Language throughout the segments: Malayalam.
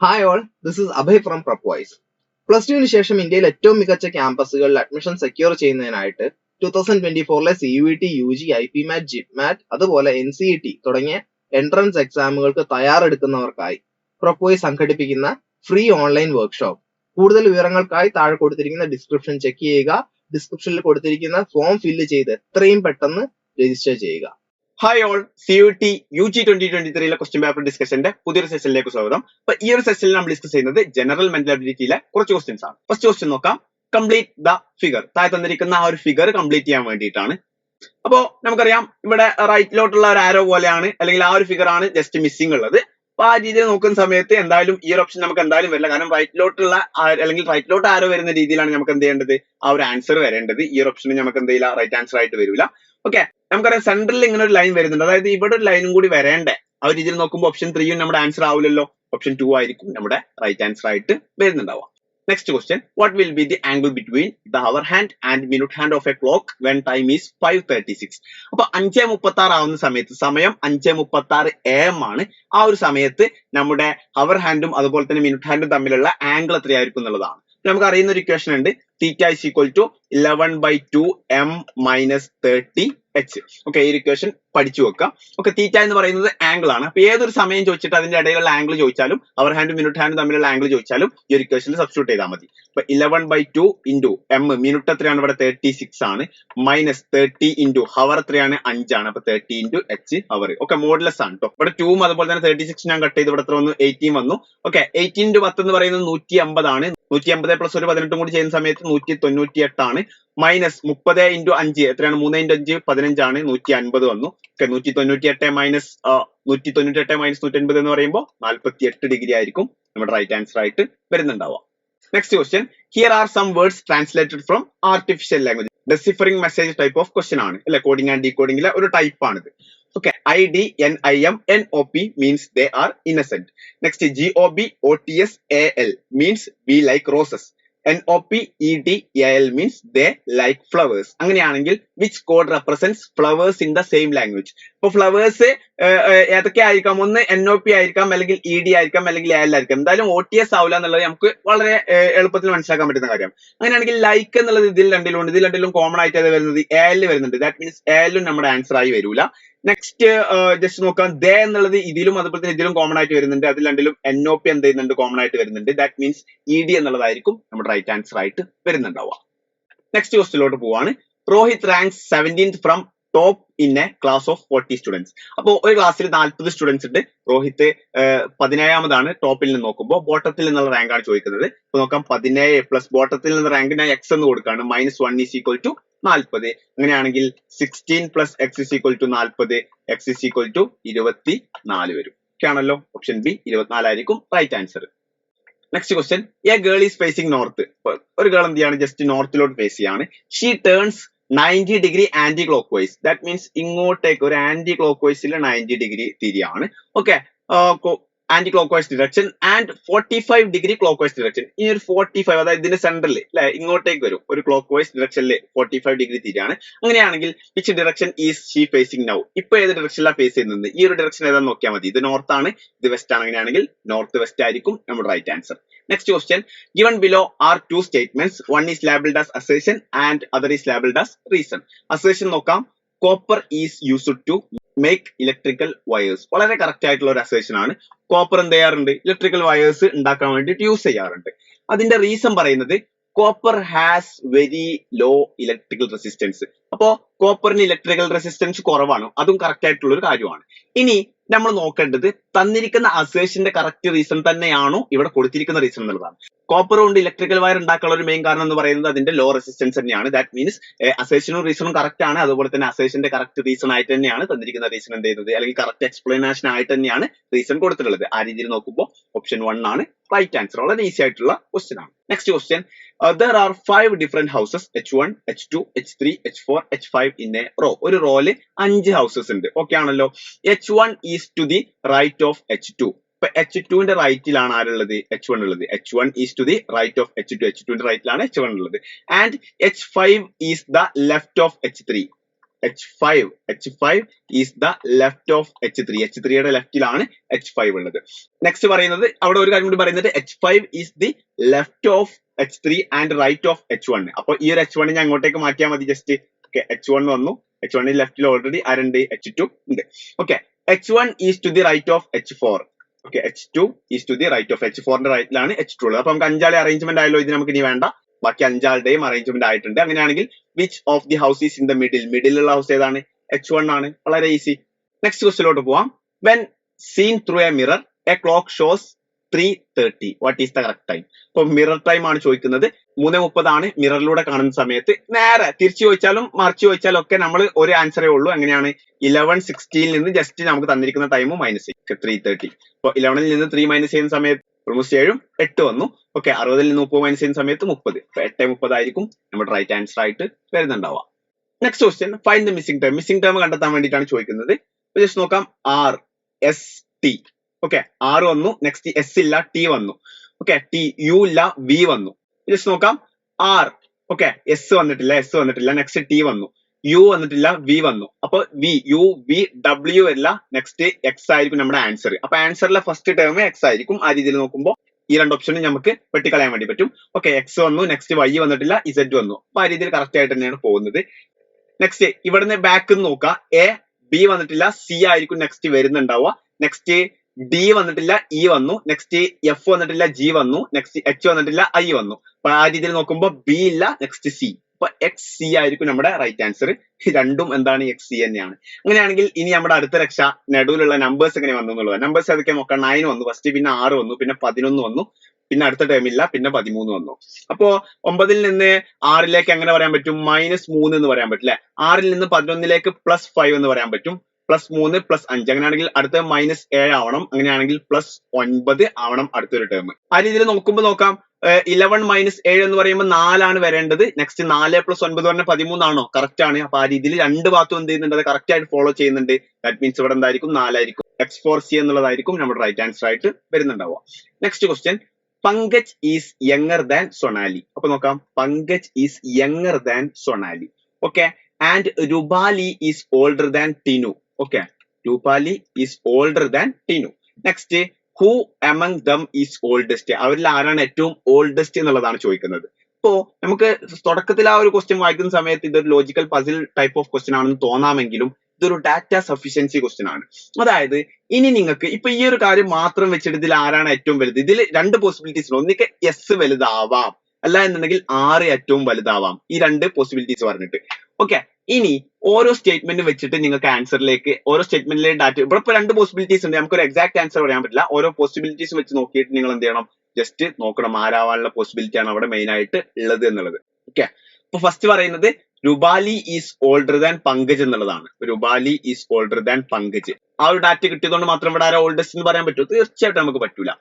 Hi all, this is Abhay from Prepwise. Plus ടുവിന് ശേഷം ഇന്ത്യയിൽ ഏറ്റവും മികച്ച ക്യാമ്പസുകളിൽ അഡ്മിഷൻ സെക്യൂർ ചെയ്യുന്നതിനായിട്ട് 2024 CUET, UG, IPMAT, JIPMAT അതുപോലെ NCET തുടങ്ങിയ എൻട്രൻസ് എക്സാമുകൾക്ക് തയ്യാറെടുക്കുന്നവർക്കായി Prepwise സംഘടിപ്പിക്കുന്ന ഫ്രീ ഓൺലൈൻ വർക്ക്ഷോപ്പ്. കൂടുതൽ വിവരങ്ങൾക്കായി താഴെ കൊടുത്തിരിക്കുന്ന ഡിസ്ക്രിപ്ഷൻ ചെക്ക് ചെയ്യുക. ഡിസ്ക്രിപ്ഷനിൽ കൊടുത്തിരിക്കുന്ന ഫോം ഫില്ല് ചെയ്ത് എത്രയും പെട്ടെന്ന് രജിസ്റ്റർ ചെയ്യുക. Hi all, CUET UG 2023 question paper ഡിസ്കഷന്റെ പുതിയൊരു സെഷനിലേക്ക് സ്വാഗതം. അപ്പൊ ഈ ഒരു സെഷനിൽ നമ്മൾ ഡിസ്കസ് ചെയ്യുന്നത് ജനറൽ മെന്റൽ അബിലിറ്റിയിലെ കുറച്ച് ക്വസ്റ്റ്യൻസ് ആണ്. ഫസ്റ്റ് ക്വസ്റ്റ്യൻ നോക്കാം. Complete the figure. താഴെ തന്നിരിക്കുന്ന ആ ഒരു ഫിഗർ കംപ്ലീറ്റ് ചെയ്യാൻ വേണ്ടിയിട്ടാണ്. അപ്പോ നമുക്കറിയാം ഇവിടെ റൈറ്റിലോട്ടുള്ള ഒരു ആരോ പോലെയാണ്, അല്ലെങ്കിൽ ആ ഒരു ഫിഗർ ആണ് ജസ്റ്റ് മിസ്സിംഗ് ഉള്ളത്. അപ്പൊ ആ രീതിയിൽ നോക്കുന്ന സമയത്ത് എന്തായാലും ഈ ഒരു ഓപ്ഷൻ നമുക്ക് എന്തായാലും വരില്ല. കാരണം റൈറ്റിലോട്ടുള്ള അല്ലെങ്കിൽ റൈറ്റിലോട്ട് ആരോ വരുന്ന രീതിയിലാണ് നമുക്ക് എന്ത് ചെയ്യേണ്ടത്, ആ ഒരു ആൻസർ വരേണ്ടത്. ഈ ഒരു ഓപ്ഷന് നമുക്ക് എന്ത് ചെയ്യില്ല, റൈറ്റ് ആൻസർ ആയിട്ട് വരില്ല. ഓക്കെ, നമുക്കറിയാം സെൻട്രലിൽ ഇങ്ങനെ ഒരു ലൈൻ വരുന്നുണ്ട്. അതായത് ഇവിടെ ഒരു ലൈനും കൂടി വരേണ്ടേ. ആ ഒരു രീതിയിൽ നോക്കുമ്പോൾ ഓപ്ഷൻ 3 നമ്മുടെ ആൻസർ ആവില്ലല്ലോ. ഓപ്ഷൻ 2 ആയിരിക്കും നമ്മുടെ റൈറ്റ് ആൻസർ ആയിട്ട് വരുന്നുണ്ടാവുക. Next question, what will be the angle between the hour hand and minute hand of a clock when time is 5:36? അപ്പൊ 5:36 ആവുന്ന സമയത്ത്, സമയം 5:36 AM ആണ്. ആ ഒരു സമയത്ത് നമ്മുടെ ഹവർ ഹാൻഡും അതുപോലെ തന്നെ മിനിറ്റ് ഹാൻഡും തമ്മിലുള്ള ആംഗിൾ എത്രയായിരിക്കും എന്നുള്ളതാണ്. നമുക്ക് അറിയുന്ന ഒരു ഇക്വേഷൻ ഉണ്ട്, θ is equal to 11/2 m minus 30 h. Okay, ഈ ഇക്വേഷൻ പഠിച്ചു വെക്കാം. ഓക്കെ, തീറ്റ എന്ന് പറയുന്നത് ആംഗിൾ ആണ്. അപ്പൊ ഏതൊരു സമയം ചോദിച്ചിട്ട് അതിന്റെ ഇടയിലുള്ള ആംഗിൾ ചോദിച്ചാലും അവർ ഹാൻഡും മിനിറ്റ് ഹാൻഡും തമ്മിലുള്ള ആംഗിൾ ചോദിച്ചാലും ഈ ഒരു ഇക്വേഷനിൽ സബ്സ്റ്റിറ്റ്യൂട്ട് ചെയ്താൽ മതി. അപ്പൊ 11/2 ഇൻറ്റു എം, മിനിറ്റ് എത്രയാണ് ഇവിടെ 36 ആണ്, മൈനസ് 30 ഇൻറ്റു ഹവർ എത്രയാണ് 5 ആണ്. അപ്പൊ 30 into h hour. Okay, modulus ആണ് കേട്ടോ. ഇവിടെ 2 അതുപോലെ തന്നെ 36 ഞാൻ കട്ട് ചെയ്ത് ഇവിടെ എത്ര വന്നു, 18 വന്നു. ഓക്കെ, 18 ഇൻറ്റു 10 എന്ന് പറയുന്നത് 150 ആണ്. 150 പ്ലസ് ഒരു 18 കൂടി ചെയ്യുന്ന സമയത്ത് 198 ആണ്. മൈനസ് 30 ഇൻറ്റു 5 എത്രയാണ്, 3 ഇൻറ്റു 5 15 ആണ്, 150 വന്നു. 198 മൈനസ് 150 എന്ന് പറയുമ്പോൾ 48 ഡിഗ്രി ആയിരിക്കും നമ്മുടെ റൈറ്റ് ആൻസർ ആയിട്ട് വരുന്നുണ്ടാവുക. Next question, here are some words translated from artificial language. Deciphering message type of question ആണ്, അല്ലെ? കോഡിംഗ് ആൻഡ് ഡീകോഡിംഗിലെ ഒരു ടൈപ്പ് ആണിത്. Okay, IDNIM NOP means they are innocent. Next, GOBOTSAL means we like roses. NOPEDAL means they like flowers. അങ്ങനെയാണെങ്കിൽ which code represents flowers in the same language? ഇപ്പൊ ഫ്ലവേഴ്സ് ഏതൊക്കെ ആയിരിക്കാം? ഒന്ന് NOP ആയിരിക്കാം, അല്ലെങ്കിൽ ED ആയിരിക്കാം, അല്ലെങ്കിൽ AL ആയിരിക്കാം. എന്തായാലും OTS ആവില്ല എന്നുള്ളത് നമുക്ക് വളരെ എളുപ്പത്തിൽ മനസ്സിലാക്കാൻ പറ്റുന്ന കാര്യം. അങ്ങനെയാണെങ്കിൽ ലൈക്ക് എന്നുള്ളത് ഇതിൽ രണ്ടിലും കോമൺ ആയിട്ട് അത് വരുന്നത് AL വരുന്നുണ്ട്. ദാറ്റ് മീൻസ് AL നമ്മുടെ ആൻസർ ആയി വരൂല. നെക്സ്റ്റ് ജസ്റ്റ് നോക്കാം, ദേ എന്നുള്ളത് ഇതിലും അതുപോലെ തന്നെ ഇതിലും കോമൺ ആയിട്ട് വരുന്നുണ്ട്. അതിൽ രണ്ടിലും NOP എന്ത് ചെയ്യുന്നുണ്ട്, കോമൺ ആയിട്ട് വരുന്നുണ്ട്. ദാറ്റ് മീൻസ് ED എന്നുള്ളതായിരിക്കും നമ്മുടെ റൈറ്റ് ആൻസർ ആയിട്ട് വരുന്നുണ്ടാവുക. നെക്സ്റ്റ് ക്വസ്റ്റിലോട്ട് പോവാണ്. Rohit ranks 17th from top in A class of 40 students. അപ്പോൾ ഒരു ക്ലാസ്സിൽ 40 സ്റ്റുഡൻസ് ഉണ്ട്. റോഹിത് 17ാമതാണ് ടോപ്പിൽ നിന്ന് നോക്കുമ്പോൾ. ബോട്ടത്തിൽ നിന്നുള്ള റാങ്ക് ആണ് ചോദിക്കുന്നത്. ഇപ്പൊ നോക്കാം, 17 പ്ലസ് ബോട്ടത്തിൽ നിന്ന് റാങ്ക് ഞാൻ X എന്ന് കൊടുക്കുകയാണ്. -1 is equal to 40. അങ്ങനെയാണെങ്കിൽ 16 plus X is equal to 40, X is equal to 24 വരും. ഓക്കെ ആണല്ലോ. ഓപ്ഷൻ ബി 24 ആയിരിക്കും right answer. Next question, a girl is facing north. ഒരു ഗേൾ എന്ത് ചെയ്യാണ്, ജസ്റ്റ് നോർത്തിലോട്ട് ഫേസ് ചെയ്യാണ്. She turns 90 degree anticlockwise. That means ഇങ്ങോട്ടേക്ക് ഒരു ആന്റി ക്ലോക്ക് വൈസിൽ 90 ഡിഗ്രി തിരിയാണ്. Okay, anti clock vice direction and 45 degree clock vice direction. ഈ ഒരു 45, അതായത് ഇതിന്റെ സെന്ററിൽ അല്ലെ, ഇങ്ങോട്ടേക്ക് വരും. ഒരു ക്ലോക്ക് വൈസ് ഡിറക്ഷനിൽ 45 ഡിഗ്രി തിരിയാണ്. അങ്ങനെയാണെങ്കിൽ which direction is she facing now? ഇപ്പൊ ഏത് ഡിറക്ഷനിലാണ് ഫേസ് ചെയ്യുന്നത്? ഈ ഒരു ഡിറക്ഷൻ ഏതാന്ന് നോക്കിയാൽ മതി. ഇത് നോർത്ത് ആണ്, ഇത് വെസ്റ്റ് ആണ്. അങ്ങനെയാണെങ്കിൽ നോർത്ത് വെസ്റ്റ് ആയിരിക്കും നമ്മുടെ right answer. Next question, given below are two statements. One is labeled as assertion and other is labeled as reason. Assertion നോക്കാം, copper is used to make electrical wires. വളരെ കറക്റ്റ് ആയിട്ടുള്ള ഒരു അസേഷൻ ആണ്. കോപ്പർ എന്ത് ചെയ്യാറുണ്ട്, ഇലക്ട്രിക്കൽ വയേഴ്സ് ഉണ്ടാക്കാൻ വേണ്ടിയിട്ട് യൂസ് ചെയ്യാറുണ്ട്. അതിന്റെ റീസൺ പറയുന്നത് copper has very low electrical resistance. അപ്പോ കോപ്പറിന് ഇലക്ട്രിക്കൽ റെസിസ്റ്റൻസ് കുറവാണ്. അതും കറക്റ്റ് ആയിട്ടുള്ള ഒരു കാര്യമാണ്. ഇനി നമ്മൾ നോക്കേണ്ടത് തന്നിരിക്കുന്ന അസേഷന്റെ കറക്റ്റ് റീസൺ തന്നെയാണോ ഇവിടെ കൊടുത്തിരിക്കുന്ന റീസൺ എന്നുള്ളതാണ്. കോപ്പർ കൊണ്ട് ഇലക്ട്രിക്കൽ വയർ ഉണ്ടാക്കാനുള്ള ഒരു മെയിൻ കാരണം എന്ന് പറയുന്നത് അതിന്റെ ലോ റെസിസ്റ്റൻസ് തന്നെയാണ്. ദാറ്റ് മീൻസ് അസേഷനും റീസണും കറക്റ്റ് ആണ്. അതുപോലെ തന്നെ അസേഷന്റെ കറക്റ്റ് റീസൺ ആയിട്ട് തന്നെയാണ് തന്നിരിക്കുന്ന റീസൺ എന്ത് ചെയ്യുന്നത്, അല്ലെങ്കിൽ കറക്റ്റ് എക്സ്പ്ലനേഷൻ ആയിട്ട് തന്നെയാണ് റീസൺ കൊടുത്തിട്ടുള്ളത്. ആ രീതിയിൽ നോക്കുമ്പോൾ ഓപ്ഷൻ 1 ആണ് റൈറ്റ് ആൻസർ. വളരെ ഈസി ആയിട്ടുള്ള ക്വസ്റ്റ്യൻ ആണ്. Next question, there are 5 different houses, H1, H2, H3, H4, H5 in a row. ഒരു റോയില് 5 ഹൗസസ് ഉണ്ട്. ഓക്കെ ആണല്ലോ. H1 is to the right of H2. ഇപ്പൊ H2ന്റെ റൈറ്റിലാണ് ആരുള്ളത്, H1 ഉള്ളത്. H1 is to the right of H2ന്റെ റൈറ്റിലാണ് H1 ഉള്ളത്. And H5 is the left of H3. H5 is the left of H3. H3യുടെ ലെഫ്റ്റിലാണ് H5 ഉള്ളത്. നെക്സ്റ്റ് പറയുന്നത് അവിടെ ഒരു കാര്യം കൂടി പറയുന്നത് H5 is the left of H3 and right of H1. അപ്പൊ ഈ ഒരു H1 ഞാൻ അങ്ങോട്ടേക്ക് മാറ്റിയാൽ മതി ജസ്റ്റ്. ഓക്കെ, H1 വന്നു. H1 ലെഫ്റ്റിൽ ഓൾറെഡി ആരുണ്ട്? H2 ഉണ്ട്. Okay, H1 is to the right of H4. Okay, H2 is to the right of H4 ന്റെ റൈറ്റിലാണ് H2 ഉള്ളത്. അപ്പൊ നമുക്ക് അഞ്ചാളെ അറേഞ്ച്മെന്റ് ആയല്ലോ, ഇത് നമുക്ക് ഇനി വേണ്ട. ബാക്കി അഞ്ചാളുടെയും അറേഞ്ച്മെന്റ് ആയിട്ടുണ്ട്. അങ്ങനെയാണെങ്കിൽ which of the house is in the മിഡിലുള്ള ഹൗസ് ഏതാണ്? H1 ആണ്. വളരെ ഈസി. നെക്സ്റ്റ് ക്വസ്റ്റിലോട്ട് പോവാം. When seen through a mirror a clock shows 3:30. What is the correct time? ഇപ്പൊ മിറർ ടൈം ആണ് ചോദിക്കുന്നത്. 3:30 ആണ് മിററിലൂടെ കാണുന്ന സമയത്ത്. നേരെ തിരിച്ചു ചോദിച്ചാലും മറിച്ച് ചോദിച്ചാലും ഒക്കെ നമ്മൾ ഒരു ആൻസറേ ഉള്ളൂ. എങ്ങനെയാണ്? 11:60 നിന്ന് ജസ്റ്റ് നമുക്ക് തന്നിരിക്കുന്ന ടൈം മൈനസ് ചെയ്യും. 3:30. അപ്പൊ 11ൽ നിന്ന് 3 മൈനസ് ചെയ്യുന്ന സമയത്ത് ഓൾമോസ്റ്റ് 7 8 വന്നു. ഓക്കെ, 60ൽ നിന്ന് 30 മൈനസ് ചെയ്യുന്ന സമയത്ത് 30. അപ്പൊ 8:30 ആയിരിക്കും നമ്മുടെ റൈറ്റ് ആൻസർ ആയിട്ട് വരുന്നുണ്ടാവുക. Next question, find the missing term. Missing term കണ്ടെത്താൻ വേണ്ടിയിട്ടാണ് ചോദിക്കുന്നത്. ജസ്റ്റ് നോക്കാം. RST. ഓക്കെ, R വന്നു. നെക്സ്റ്റ് S ഇല്ല, T വന്നു. ഓക്കെ, U ഇല്ല, V വന്നു. ജസ്റ്റ് നോക്കാം. R. ഓക്കെ, S വന്നിട്ടില്ല. നെക്സ്റ്റ് T വന്നു. U വന്നിട്ടില്ല, V വന്നു. അപ്പൊ V അല്ല, നെക്സ്റ്റ് X ആയിരിക്കും നമ്മുടെ ആൻസർ. അപ്പൊ ആൻസറിലെ ഫസ്റ്റ് ടേം X ആയിരിക്കും. ആ രീതിയിൽ നോക്കുമ്പോൾ ഈ രണ്ട് ഓപ്ഷനും നമുക്ക് വെട്ടിക്കളയാൻ വേണ്ടി പറ്റും. ഓക്കെ, X വന്നു. നെക്സ്റ്റ് Y വന്നിട്ടില്ല, Z വന്നു. അപ്പൊ ആ രീതിയിൽ കറക്റ്റ് ആയിട്ട് തന്നെയാണ് പോകുന്നത്. നെക്സ്റ്റ് ഇവിടുന്ന് ബാക്ക് നോക്കാം. A, B വന്നിട്ടില്ല, C ആയിരിക്കും നെക്സ്റ്റ് വരുന്നുണ്ടാവുക. നെക്സ്റ്റ് D വന്നിട്ടില്ല, E വന്നു. നെക്സ്റ്റ് F വന്നിട്ടില്ല, G വന്നു. നെക്സ്റ്റ് H വന്നിട്ടില്ല, I വന്നു. അപ്പൊ ആ രീതിയിൽ നോക്കുമ്പോൾ B ഇല്ല, നെക്സ്റ്റ് C. അപ്പൊ XC ആയിരിക്കും നമ്മുടെ റൈറ്റ് ആൻസർ. രണ്ടും എന്താണ്? XC തന്നെയാണ്. അങ്ങനെയാണെങ്കിൽ ഇനി നമ്മുടെ അടുത്ത രക്ഷ നടുവിലുള്ള നമ്പേഴ്സ് എങ്ങനെ വന്നു എന്നുള്ളതാണ്. നമ്പേഴ്സ് ഏതൊക്കെ നോക്കാം. 9 വന്നു ഫസ്റ്റ്, പിന്നെ 6 വന്നു, പിന്നെ 11 വന്നു, പിന്നെ അടുത്ത ടേം ഇല്ല, പിന്നെ 13 വന്നു. അപ്പോ 9ൽ നിന്ന് 6ലേക്ക് എങ്ങനെ പറയാൻ പറ്റും? -3 എന്ന് പറയാൻ പറ്റും അല്ലെ. 6ൽ നിന്ന് 11ലേക്ക് +5 എന്ന് പറയാൻ പറ്റും. +3 +5. അങ്ങനെയാണെങ്കിൽ അടുത്ത -7 ആവണം. അങ്ങനെയാണെങ്കിൽ +9 ആവണം അടുത്തൊരു ടേം. ആ രീതിയിൽ നോക്കുമ്പോൾ നോക്കാം. 11 - 7 എന്ന് പറയുമ്പോൾ 4 ആണ് വരേണ്ടത്. നെക്സ്റ്റ് 4 + 9 പറഞ്ഞാൽ 13 ആണോ? കറക്റ്റ് ആണ്. അപ്പൊ ആ രീതിയിൽ രണ്ട് ഭാഗത്തും എന്ത് ചെയ്യുന്നുണ്ട്? അത് കറക്റ്റ് ആയിട്ട് ഫോളോ ചെയ്യുന്നുണ്ട്. ദാറ്റ് മീൻസ് ഇവിടെ എന്തായിരിക്കും? 4 ആയിരിക്കും. X4C എന്നുള്ളതായിരിക്കും നമ്മുടെ റൈറ്റ് ആൻസർ ആയിട്ട് വരുന്നുണ്ടാവുക. Next question, Pankaj is younger than Sonali. അപ്പൊ നോക്കാം. Pankaj is younger than Sonali. Okay, and Rupali is older than Tinu. Okay, Rupali is older than Tinu. Next, who among them is oldest? അവരിൽ ആരാണ് ഏറ്റവും ഓൾഡസ്റ്റ് എന്നുള്ളതാണ് ചോദിക്കുന്നത്. ഇപ്പോ നമുക്ക് തുടക്കത്തിൽ ആ ഒരു ക്വസ്റ്റ്യൻ വായിക്കുന്ന സമയത്ത് ഇതൊരു logical puzzle type of question ആണെന്ന് തോന്നാമെങ്കിലും ഇതൊരു ഡാറ്റ സഫിഷ്യൻസി ക്വസ്റ്റ്യൻ ആണ്. അതായത് ഇനി നിങ്ങൾക്ക് ഇപ്പൊ ഈ ഒരു കാര്യം മാത്രം വെച്ചിട്ട് ഇതിൽ ആരാണ് ഏറ്റവും വലുത്? ഇതിൽ രണ്ട് പോസിബിലിറ്റീസ് ഉണ്ട്. ഒന്നിക്ക് S വലുതാവാം, അല്ല എന്നുണ്ടെങ്കിൽ R ഏറ്റവും വലുതാവാം. ഈ രണ്ട് പോസിബിലിറ്റീസ് പറഞ്ഞിട്ട്. ഓക്കെ, ഇനി ഓരോ സ്റ്റേറ്റ്മെന്റ് വെച്ചിട്ട് നിങ്ങൾക്ക് ആൻസറിലേക്ക് ഓരോ സ്റ്റേറ്റ്മെന്റിലെ ഡാറ്റ ഇവിടെ ഇപ്പൊ രണ്ട് പോസിബിലിറ്റീസ് ഉണ്ട്. നമുക്കൊരു എക്സാക്ട് ആൻസർ പറയാൻ പറ്റില്ല. ഓരോ പോസിബിലിറ്റീസ് വെച്ച് നോക്കിയിട്ട് നിങ്ങൾ എന്ത് ചെയ്യണം? ജസ്റ്റ് നോക്കണം ആരാവാനുള്ള പോസിബിലിറ്റി ആണ് അവിടെ മെയിൻ ആയിട്ട് ഉള്ളത് എന്നുള്ളത്. ഓക്കെ, അപ്പൊ ഫസ്റ്റ് പറയുന്നത് Rupali is older than Pankaj എന്നുള്ളതാണ്. Rupali is older than Pankaj. ആ ഒരു ഡാറ്റ കിട്ടിയതുകൊണ്ട് മാത്രം ഇവിടെ ആരാ ഓൾഡസ്റ്റ് എന്ന് പറയാൻ പറ്റുമോ? തീർച്ചയായിട്ടും നമുക്ക് പറ്റൂല.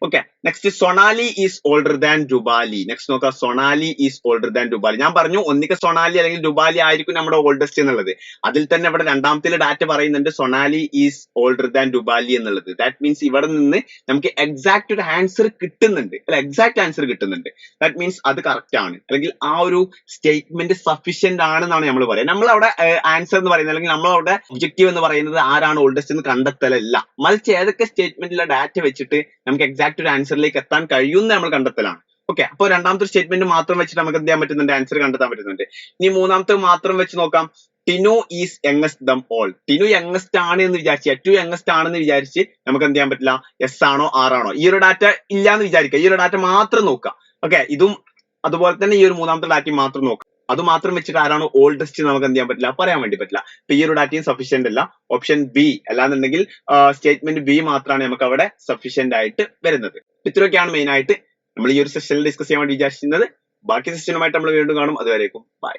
Okay, next Sonali is older than Rupali. Next നോക്കാം. Sonali is older than Rupali. ഞാൻ പറഞ്ഞു ഒന്നിക്ക് സൊണാലി അല്ലെങ്കിൽ രുപാലി ആയിരിക്കും നമ്മുടെ ഓൾഡസ്റ്റ് എന്നുള്ളത്. അതിൽ തന്നെ ഇവിടെ രണ്ടാമത്തെ ഡാറ്റ പറയുന്നുണ്ട് Sonali is older than Rupali എന്നുള്ളത്. ദാറ്റ് മീൻസ് ഇവിടെ നിന്ന് നമുക്ക് എക്സാക്ട് ഒരു ആൻസർ കിട്ടുന്നുണ്ട്, അല്ല എക്സാക്ട് ആൻസർ കിട്ടുന്നുണ്ട്. ദാറ്റ് മീൻസ് അത് കറക്റ്റ് ആണ്, അല്ലെങ്കിൽ ആ ഒരു സ്റ്റേറ്റ്മെന്റ് സഫീഷ്യന്റ് ആണെന്നാണ് നമ്മൾ പറയുന്നത്. നമ്മളവിടെ ആൻസർ എന്ന് പറയുന്നത് അല്ലെങ്കിൽ നമ്മളവിടെ ഒബ്ജക്റ്റീവ് എന്ന് പറയുന്നത് ആരാണ് ഓൾഡസ്റ്റ് എന്ന് കണ്ടെത്തലല്ല, മറിച്ച് ഏതൊക്കെ സ്റ്റേറ്റ്മെന്റിലെ ഡാറ്റ വെച്ചിട്ട് നമുക്ക് എക്സാക്ട് ഒരു ആൻസറിലേക്ക് എത്താൻ കഴിയുന്ന നമ്മൾ കണ്ടെത്തലാണ്. ഓക്കെ, അപ്പോൾ രണ്ടാമത്തെ സ്റ്റേറ്റ്മെന്റ് മാത്രം വെച്ചിട്ട് നമുക്ക് എന്ത് ചെയ്യാൻ പറ്റുന്നുണ്ട്? ആൻസർ കണ്ടെത്താൻ പറ്റുന്നുണ്ട്. ഇനി മൂന്നാമത്തെ മാത്രം വെച്ച് നോക്കാം. Tinu is youngest them all. Tinu youngest ആണ് എന്ന് വിചാരിച്ച്, ഏറ്റവും യങ്ങസ്റ്റ് ആണെന്ന് വിചാരിച്ച് നമുക്ക് എന്ത് ചെയ്യാൻ പറ്റില്ല? S ആണോ R ആണോ? ഈ ഒരു ഡാറ്റ ഇല്ലാന്ന് വിചാരിക്കുക. ഈ ഒരു ഡാറ്റ മാത്രം നോക്കുക. ഓക്കെ, ഇതും അതുപോലെ തന്നെ ഈ ഒരു മൂന്നാമത്തെ ഡാറ്റയും മാത്രം നോക്കുക. അത് മാത്രം വെച്ചിട്ട് ആരാണ് ഓൾഡസ്റ്റ് നമുക്ക് എന്ത് ചെയ്യാൻ പറ്റില്ല? പറയാൻ വേണ്ടി പറ്റില്ല. ഇപ്പൊ ഈ ഒരു ഡാറ്റയും സഫീഷ്യന്റ് അല്ല. ഓപ്ഷൻ B അല്ലാന്നുണ്ടെങ്കിൽ സ്റ്റേറ്റ്മെന്റ് B മാത്രമാണ് നമുക്ക് അവിടെ സഫീഷ്യന്റ് ആയിട്ട് വരുന്നത്. ഇത്രയൊക്കെയാണ് മെയിൻ ആയിട്ട് നമ്മൾ ഈ ഒരു സെഷനിൽ ഡിസ്കസ് ചെയ്യാൻ വേണ്ടി വിചാരിക്കുന്നത്. ബാക്കി സെഷനുമായിട്ട് നമ്മൾ വീണ്ടും കാണും. അതുവരേക്കും ബൈ.